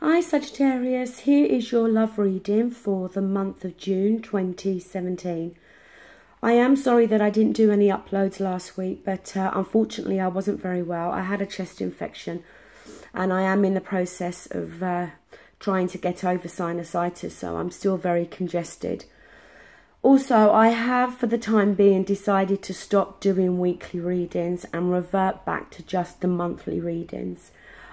Hi Sagittarius, here is your love reading for the month of June 2017. I am sorry that I didn't do any uploads last week, but unfortunately I wasn't very well. I had a chest infection and I am in the process of trying to get over sinusitis, so I'm still very congested. Also, I have for the time being decided to stop doing weekly readings and revert back to just the monthly readings.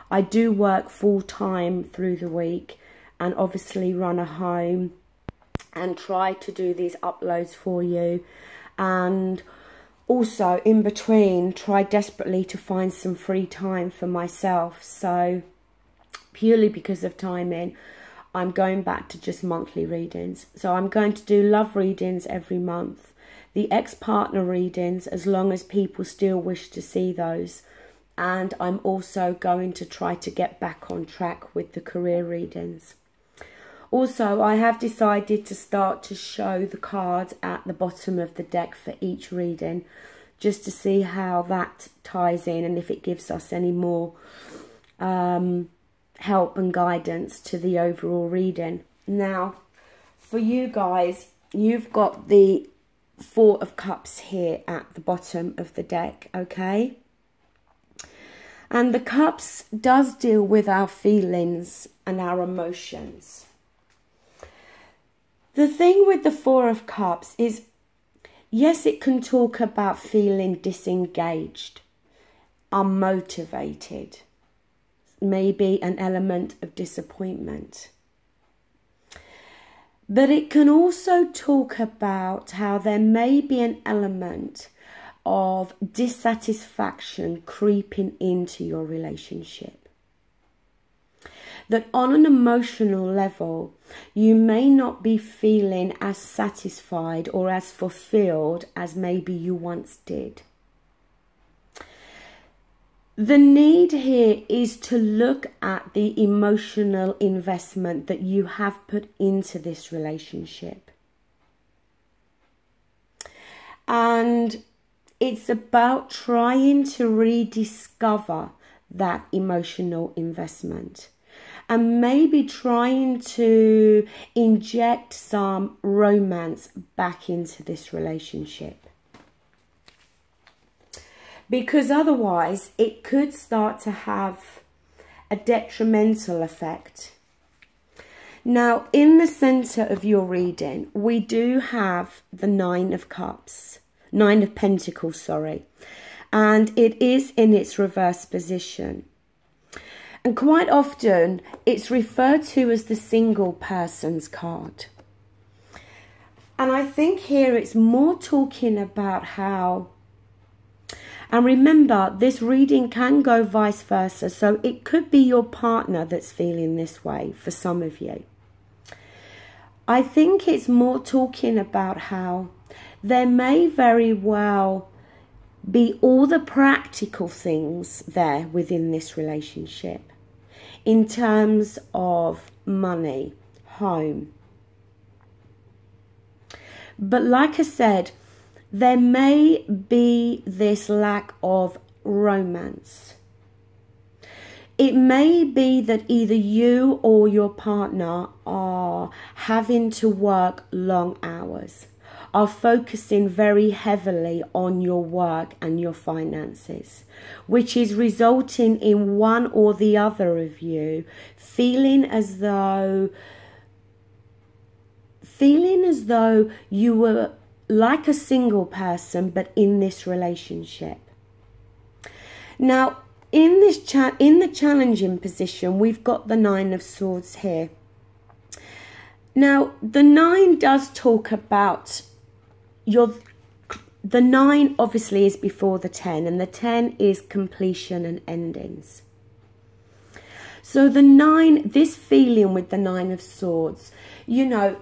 I do work full-time through the week and obviously run a home and try to do these uploads for you, and also in between try desperately to find some free time for myself. So purely because of timing, I'm going back to just monthly readings. So I'm going to do love readings every month, the ex-partner readings as long as people still wish to see those. And I'm also going to try to get back on track with the career readings. Also, I have decided to start to show the cards at the bottom of the deck for each reading, just to see how that ties in and if it gives us any more help and guidance to the overall reading. Now, for you guys, you've got the Four of Cups here at the bottom of the deck, okay? And the Cups does deal with our feelings and our emotions. The thing with the Four of Cups is, yes, it can talk about feeling disengaged, unmotivated, maybe an element of disappointment. But it can also talk about how there may be an element of dissatisfaction creeping into your relationship. That on an emotional level, you may not be feeling as satisfied or as fulfilled as maybe you once did. The need here is to look at the emotional investment that you have put into this relationship. And it's about trying to rediscover that emotional investment and maybe trying to inject some romance back into this relationship. Because otherwise it could start to have a detrimental effect. Now, in the center of your reading, we do have the Nine of Pentacles, sorry, and it is in its reverse position. And quite often it's referred to as the single person's card. And I think here it's more talking about how, and remember, this reading can go vice versa, so it could be your partner that's feeling this way for some of you. I think it's more talking about how there may very well be all the practical things there within this relationship in terms of money, home. But like I said, there may be this lack of romance. It may be that either you or your partner are having to work long hours, are focusing very heavily on your work and your finances, which is resulting in one or the other of you feeling as though you were like a single person but in this relationship. Now, in the challenging position, we've got the Nine of Swords here. Now, the Nine does talk about the 9 obviously is before the 10, and the 10 is completion and endings. So the 9, this feeling with the Nine of Swords, you know,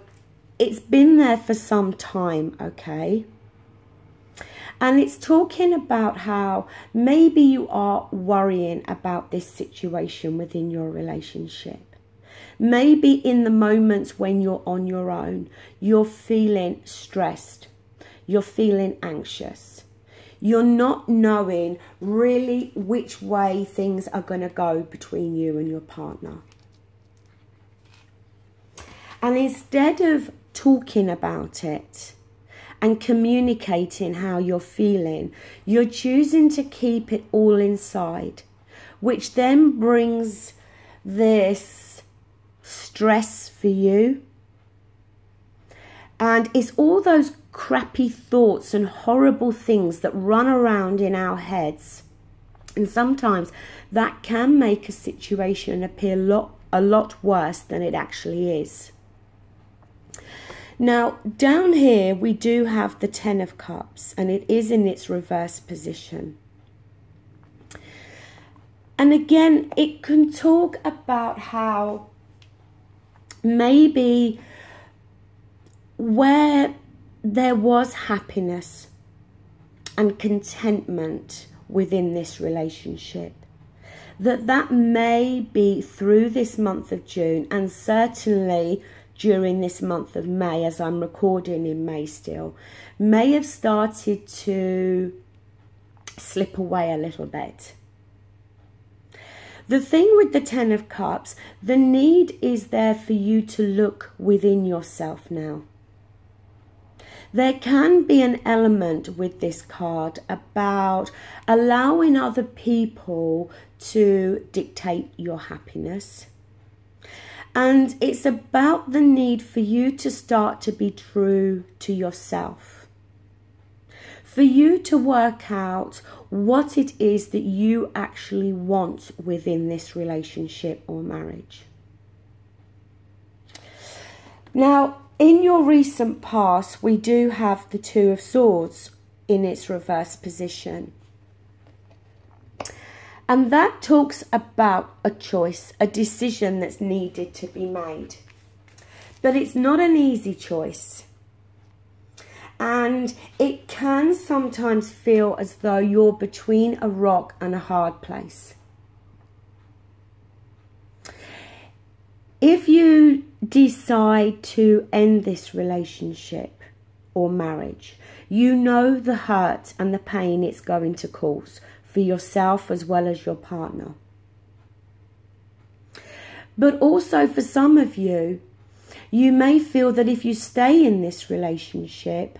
it's been there for some time, okay? And it's talking about how maybe you are worrying about this situation within your relationship. Maybe in the moments when you're on your own, you're feeling stressed. You're feeling anxious. You're not knowing really which way things are going to go between you and your partner. And instead of talking about it and communicating how you're feeling, you're choosing to keep it all inside, which then brings this stress for you. And it's all those crappy thoughts and horrible things that run around in our heads. And sometimes that can make a situation appear a lot worse than it actually is. Now, down here we do have the Ten of Cups, and it is in its reverse position. And again, it can talk about how maybe where there was happiness and contentment within this relationship, that may be through this month of June, and certainly during this month of May, as I'm recording in May still, may have started to slip away a little bit. The thing with the Ten of Cups, the need is there for you to look within yourself now. There can be an element with this card about allowing other people to dictate your happiness. And it's about the need for you to start to be true to yourself. For you to work out what it is that you actually want within this relationship or marriage. Now, in your recent past, we do have the Two of Swords in its reverse position. And that talks about a choice, a decision that's needed to be made. But it's not an easy choice. And it can sometimes feel as though you're between a rock and a hard place. If you decide to end this relationship or marriage, you know the hurt and the pain it's going to cause for yourself as well as your partner. But also for some of you, you may feel that if you stay in this relationship,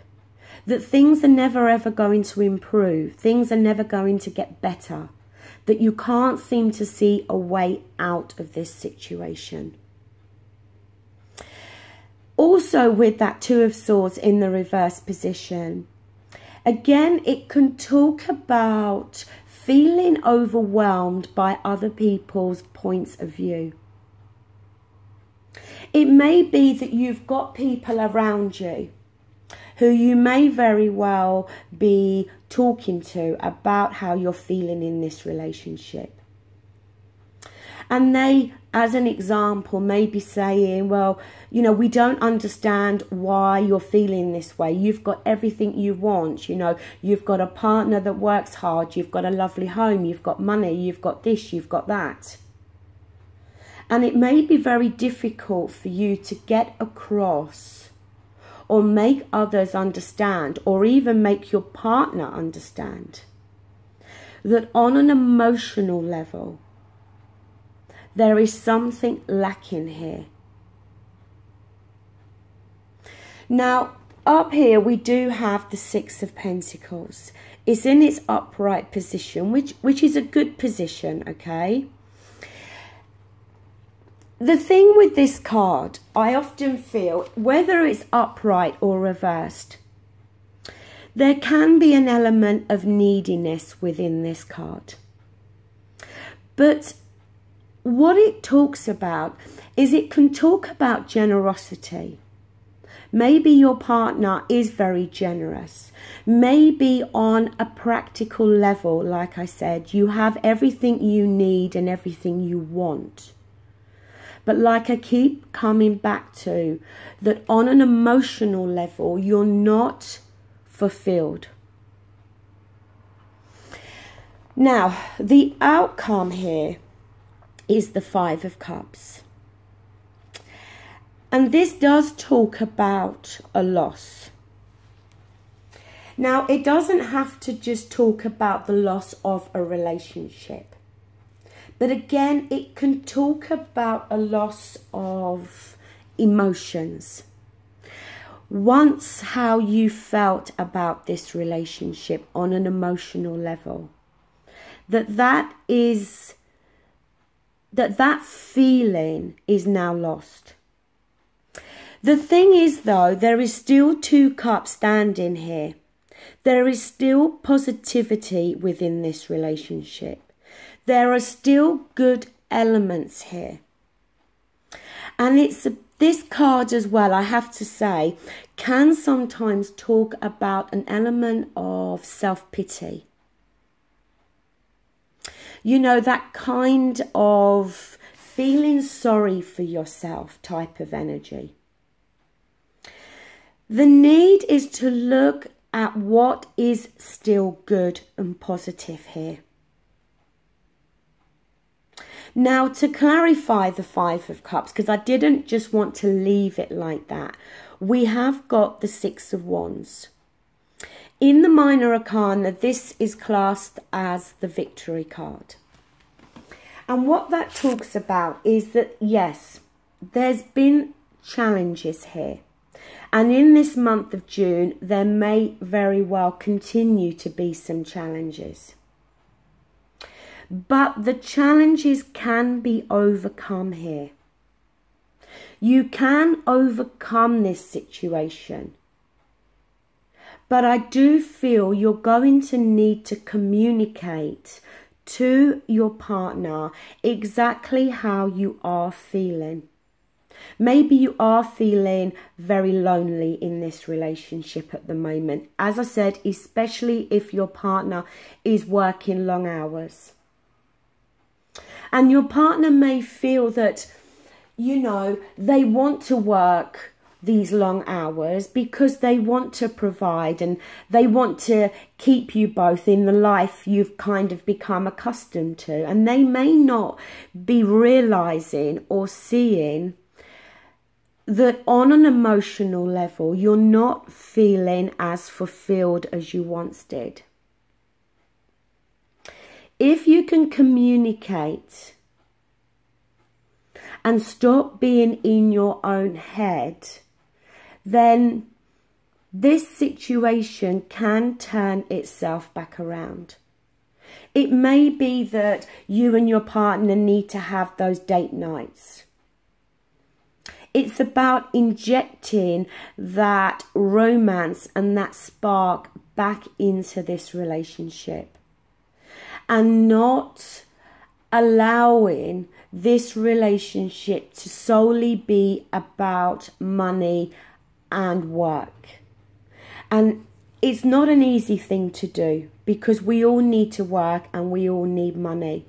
that things are never ever going to improve, things are never going to get better, that you can't seem to see a way out of this situation. Also with that Two of Swords in the reverse position, again, it can talk about feeling overwhelmed by other people's points of view. It may be that you've got people around you who you may very well be talking to about how you're feeling in this relationship. And they, as an example, may be saying, well, you know, we don't understand why you're feeling this way. You've got everything you want. You know, you've got a partner that works hard. You've got a lovely home. You've got money. You've got this. You've got that. And it may be very difficult for you to get across or make others understand, or even make your partner understand, that on an emotional level, there is something lacking here. Now, up here we do have the Six of Pentacles. It's in its upright position, which is a good position, okay? The thing with this card, I often feel, whether it's upright or reversed, there can be an element of neediness within this card. But what it talks about is it can talk about generosity. Maybe your partner is very generous. Maybe on a practical level, like I said, you have everything you need and everything you want. But like I keep coming back to, that on an emotional level, you're not fulfilled. Now, the outcome here is the Five of Cups. And this does talk about a loss. Now, it doesn't have to just talk about the loss of a relationship. But again, it can talk about a loss of emotions. Once how you felt about this relationship on an emotional level. That feeling is now lost. The thing is though, there is still 2 cups standing here. There is still positivity within this relationship. There are still good elements here. And this card as well, I have to say, can sometimes talk about an element of self-pity. You know, that kind of feeling sorry for yourself type of energy. The need is to look at what is still good and positive here. Now, to clarify the 5 of Cups, because I didn't just want to leave it like that, we have got the 6 of Wands. In the Minor Arcana, this is classed as the Victory card. And what that talks about is that, yes, there's been challenges here. And in this month of June, there may very well continue to be some challenges. But the challenges can be overcome here. You can overcome this situation. But I do feel you're going to need to communicate to your partner exactly how you are feeling. Maybe you are feeling very lonely in this relationship at the moment. As I said, especially if your partner is working long hours. And your partner may feel that, you know, they want to work these long hours because they want to provide and they want to keep you both in the life you've kind of become accustomed to. And they may not be realizing or seeing that on an emotional level, you're not feeling as fulfilled as you once did. If you can communicate and stop being in your own head, then this situation can turn itself back around. It may be that you and your partner need to have those date nights. It's about injecting that romance and that spark back into this relationship. And not allowing this relationship to solely be about money and work. And it's not an easy thing to do because we all need to work and we all need money.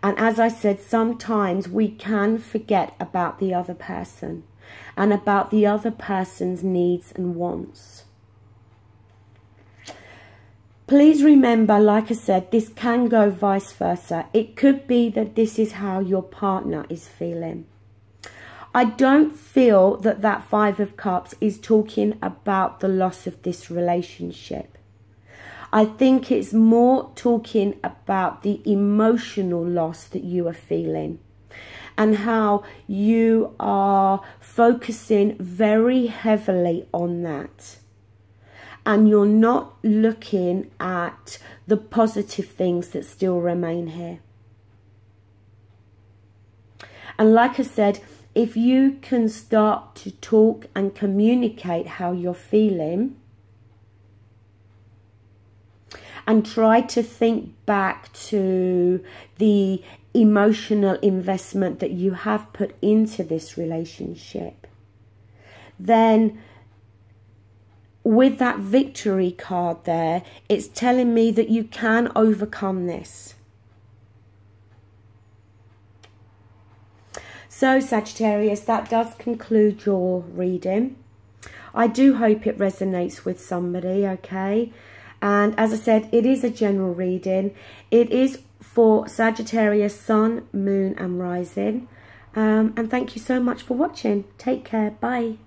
And as I said, sometimes we can forget about the other person and about the other person's needs and wants. Please remember, like I said, this can go vice versa. It could be that this is how your partner is feeling. I don't feel that that 5 of Cups is talking about the loss of this relationship. I think it's more talking about the emotional loss that you are feeling and how you are focusing very heavily on that. And you're not looking at the positive things that still remain here. And like I said, if you can start to talk and communicate how you're feeling and try to think back to the emotional investment that you have put into this relationship, then with that Victory card there, it's telling me that you can overcome this. So Sagittarius, that does conclude your reading. I do hope it resonates with somebody, okay? And as I said, it is a general reading. It is for Sagittarius, Sun, Moon and Rising. And thank you so much for watching. Take care. Bye.